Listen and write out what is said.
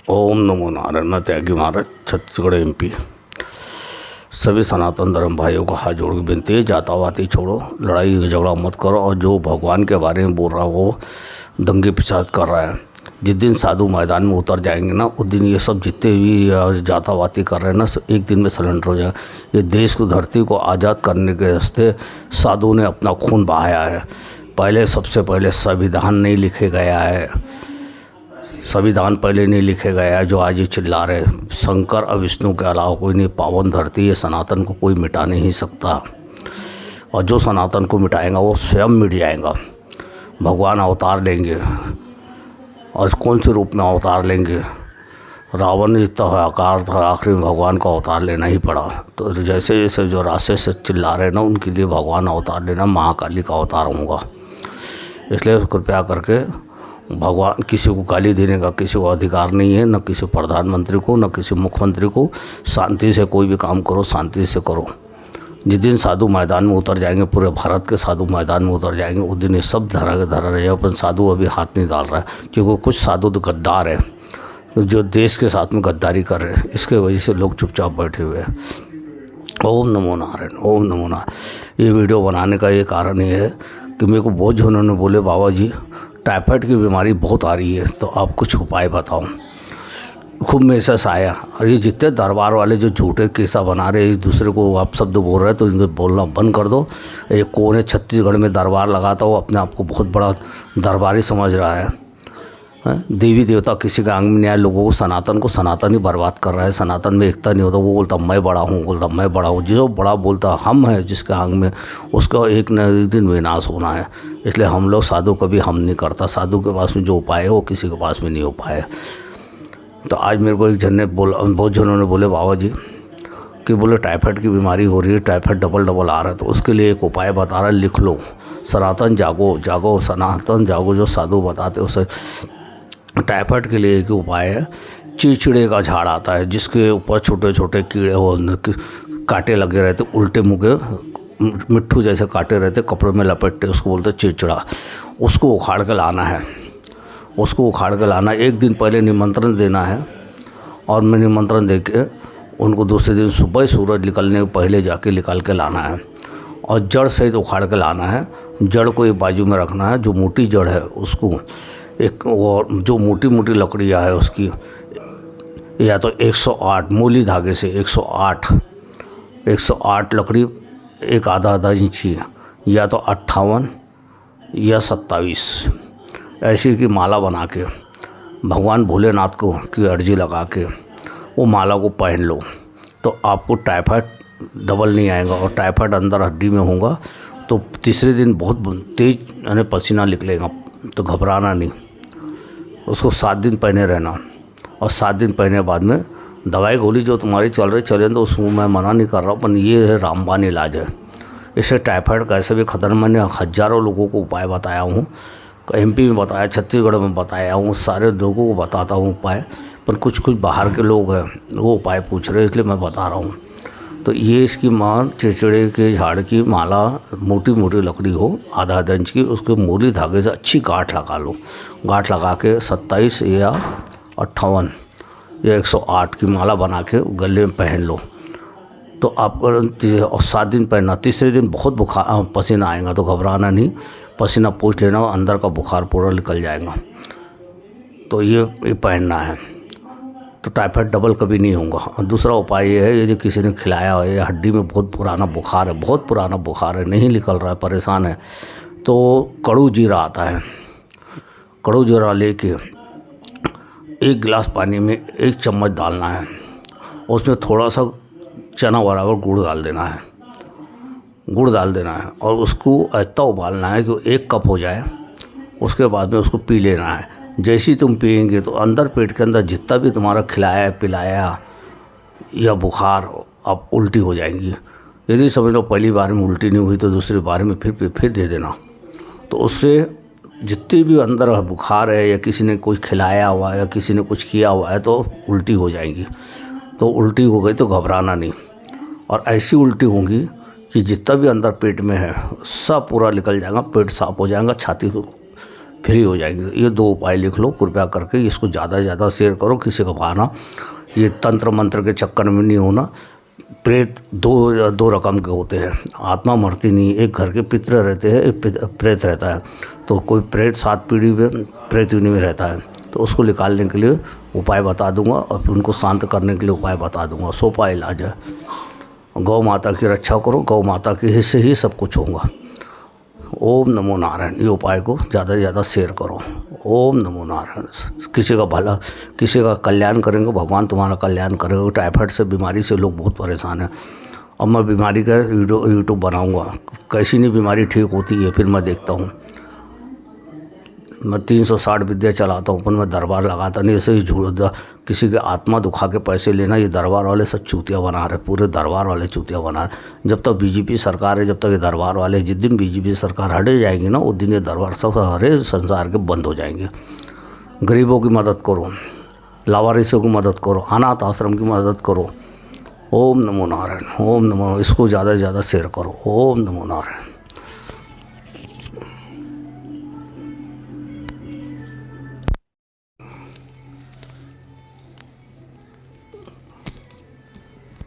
ओम नमो नारायण। त्यागी महाराज, Chhattisgarh MP. सभी सनातन धर्म भाइयों को हाथ जोड़ के विनती है, जातावाती छोड़ो, लड़ाई झगड़ा मत करो। और जो भगवान के बारे में बोल रहा है वो दंगे फसाद कर रहा है। जिस दिन साधु मैदान में उतर जाएंगे ना, उस दिन ये सब जितने भी जातावाती कर रहे हैं ना, एक दिन में सरेंडर हो जाए। ये देश को, धरती को आज़ाद करने के रास्ते साधु ने अपना खून बहाया है। पहले, सबसे पहले संविधान नहीं लिखे गया है। संविधान पहले नहीं लिखे गया है। जो आज ये चिल्ला रहे, शंकर और विष्णु के अलावा कोई नहीं। पावन धरती है, सनातन को कोई मिटा नहीं सकता। और जो सनातन को मिटाएगा वो स्वयं मिट जाएगा। भगवान अवतार लेंगे, और कौन से रूप में अवतार लेंगे। रावण जितना आकार था, आखिरी में भगवान को अवतार लेना ही पड़ा। तो जैसे जैसे जो रास्ते से चिल्ला रहे ना, उनके लिए भगवान अवतार लेना, महाकाली का अवतार होगा। इसलिए कृपया करके, भगवान किसी को गाली देने का किसी को अधिकार नहीं है, न किसी प्रधानमंत्री को, न किसी मुख्यमंत्री को। शांति से कोई भी काम करो, शांति से करो। जिस दिन साधु मैदान में उतर जाएंगे, पूरे भारत के साधु मैदान में उतर जाएंगे, उस दिन ये सब धरा रहे। अपन साधु अभी हाथ नहीं डाल रहा है, क्योंकि कुछ साधु तो गद्दार है, जो देश के साथ में गद्दारी कर रहे हैं। इसके वजह से लोग चुपचाप बैठे हुए हैं। ओम नमो नारायण, ओम नमो नारायण। ये वीडियो बनाने का ये कारण ये है कि मेरे को बहुत जो उन्होंने बोले, बाबा जी टाइफाइड की बीमारी बहुत आ रही है, तो आप कुछ उपाय बताओ। खूब मैसेज आया। और ये जितने दरबार वाले जो झूठे केसा बना रहे, एक दूसरे को आप शब्द बोल रहे हैं, तो इनको बोलना बंद कर दो। एक कौन है छत्तीसगढ़ में दरबार लगाता हो, अपने आप को बहुत बड़ा दरबारी समझ रहा है। देवी देवता किसी का अंग में नहीं आया। लोगों को सनातन ही बर्बाद कर रहा है। सनातन में एकता नहीं होता। वो बोलता मैं बड़ा हूँ, बोलता मैं बड़ा हूँ। जो बड़ा बोलता हम हैं जिसके अंग में, उसका एक न एक दिन विनाश होना है। इसलिए हम लोग साधु कभी हम नहीं करता। साधु के पास में जो उपाय है वो किसी के पास में नहीं हो पाए। तो आज मेरे को एक जन ने बोला, बहुत जनों ने बोले, बाबा जी कि बोले टाइफाइड की बीमारी हो रही है, टाइफाइड डबल आ रहा है, तो उसके लिए एक उपाय बता रहा है, लिख लो। सनातन जागो, जागो सनातन जागो, जो साधु बताते उसे। टाइफाइड के लिए एक उपाय है, चिड़चिड़े का झाड़ आता है, जिसके ऊपर छोटे छोटे कीड़े हो, कांटे लगे रहते, उल्टे मुँह के मिट्टू जैसे कांटे रहते, कपड़े में लपेटते, उसको बोलते चिड़चिड़ा। उसको उखाड़ के लाना है। उसको उखाड़ के लाना, एक दिन पहले निमंत्रण देना है, और मैं निमंत्रण दे के उनको दूसरे दिन सुबह सूरज निकलने के पहले जाके निकाल के लाना है। और जड़ सहित उखाड़ के लाना है। जड़ को एक बाजू में रखना है। जो मोटी जड़ है उसको एक, और जो मोटी मोटी लकड़ियाँ है उसकी, या तो 108 मूली धागे से 108 लकड़ी, एक आधा इंची, या तो 58 या 27 ऐसी की माला बना के, भगवान भोलेनाथ को की अर्जी लगा के वो माला को पहन लो, तो आपको टाइफाइड डबल नहीं आएगा। और टाइफाइड अंदर हड्डी में होगा तो तीसरे दिन बहुत तेज यानी पसीना निकलेगा, तो घबराना नहीं। उसको 7 दिन पहने रहना, और 7 दिन पहने बाद में दवाई गोली जो तुम्हारी चले तो उसको मैं मना नहीं कर रहा हूँ, पर ये है रामबाण इलाज है। इससे टाइफाइड कैसे भी खतरनाक, मैंने हज़ारों लोगों को उपाय बताया हूँ। एमपी में बताया, छत्तीसगढ़ में बताया हूँ, सारे लोगों को बताता हूँ उपाय। पर कुछ बाहर के लोग हैं वो उपाय पूछ रहे हैं, इसलिए मैं बता रहा हूँ। तो ये इसकी माँ चिड़चिड़े के झाड़ की माला, मोटी मोटी लकड़ी हो आधा इंच की, उसके मूली धागे से अच्छी गांठ लगा लो। गांठ लगा के 27 या 58 या 108 की माला बना के गले में पहन लो। तो आपको, और 7 दिन पहनना। तीसरे दिन बहुत बुखार पसीना आएगा, तो घबराना नहीं, पसीना पूछ लेना, अंदर का बुखार पूरा निकल जाएगा। तो ये पहनना है, तो टाइफाइड डबल कभी नहीं होगा। और दूसरा उपाय ये है, यदि किसी ने खिलाया हो या हड्डी में बहुत पुराना बुखार है, बहुत पुराना बुखार है, नहीं निकल रहा है, परेशान है, तो कड़ू जीरा आता है। कड़ू जीरा लेके 1 गिलास पानी में 1 चम्मच डालना है। उसमें थोड़ा सा चना बराबर गुड़ डाल देना है। गुड़ डाल देना है, और उसको इतना उबालना है कि 1 कप हो जाए। उसके बाद में उसको पी लेना है। जैसे ही तुम पिएंगे तो अंदर, पेट के अंदर जितना भी तुम्हारा खिलाया पिलाया या बुखार, अब उल्टी हो जाएंगी। यदि समझ लो पहली बार में उल्टी नहीं हुई, तो दूसरी बार में फिर दे देना। तो उससे जितनी भी अंदर बुखार है, या किसी ने कुछ खिलाया हुआ है, या किसी ने कुछ किया हुआ है, तो उल्टी हो जाएंगी। तो उल्टी हो गई तो घबराना नहीं। और ऐसी उल्टी होगी कि जितना भी अंदर पेट में है सब पूरा निकल जाएगा, पेट साफ हो जाएगा, छाती फ्री हो जाएंगे। ये 2 उपाय लिख लो कृपया करके, इसको ज़्यादा से ज़्यादा शेयर करो, किसी का बहाना ये तंत्र मंत्र के चक्कर में नहीं होना। प्रेत दो रकम के होते हैं, आत्मा मरती नहीं। एक घर के पितृ रहते हैं, एक प्रेत रहता है। तो कोई प्रेत 7 पीढ़ी में प्रेत योनि में रहता है, तो उसको निकालने के लिए उपाय बता दूंगा और फिर उनको शांत करने के लिए उपाय बता दूंगा। सोपा इलाज है। गौ माता की रक्षा करो, गौ माता के हिस्से ही सब कुछ होगा। ओम नमो नारायण। ये उपाय को ज़्यादा से ज़्यादा शेयर करो। ओम नमो नारायण। किसी का भला, किसी का कल्याण करेंगे, भगवान तुम्हारा कल्याण करेगा। टाइफाइड से बीमारी से लोग बहुत परेशान हैं। अब मैं बीमारी का यूट्यूब बनाऊंगा, कैसी नहीं बीमारी ठीक होती है, फिर मैं देखता हूँ। मैं 360 विद्या चलाता हूँ, पर मैं दरबार लगाता नहीं। ऐसे ही झूठ किसी के आत्मा दुखा के पैसे लेना, ये दरबार वाले सब चूतिया बना रहे, पूरे दरबार वाले चूतिया बना रहे। जब तक बीजेपी सरकार है, जब तक ये दरबार वाले, जिस दिन बीजेपी सरकार हटे जाएगी ना, उस दिन ये दरबार सब सारे संसार के बंद हो जाएंगे। गरीबों की मदद करो, लावारिसों की मदद करो, अनाथ आश्रम की मदद करो। ओम नमो नारायण। ओम नमो। इसको ज़्यादा से ज़्यादा शेयर करो। ओम नमो नारायण।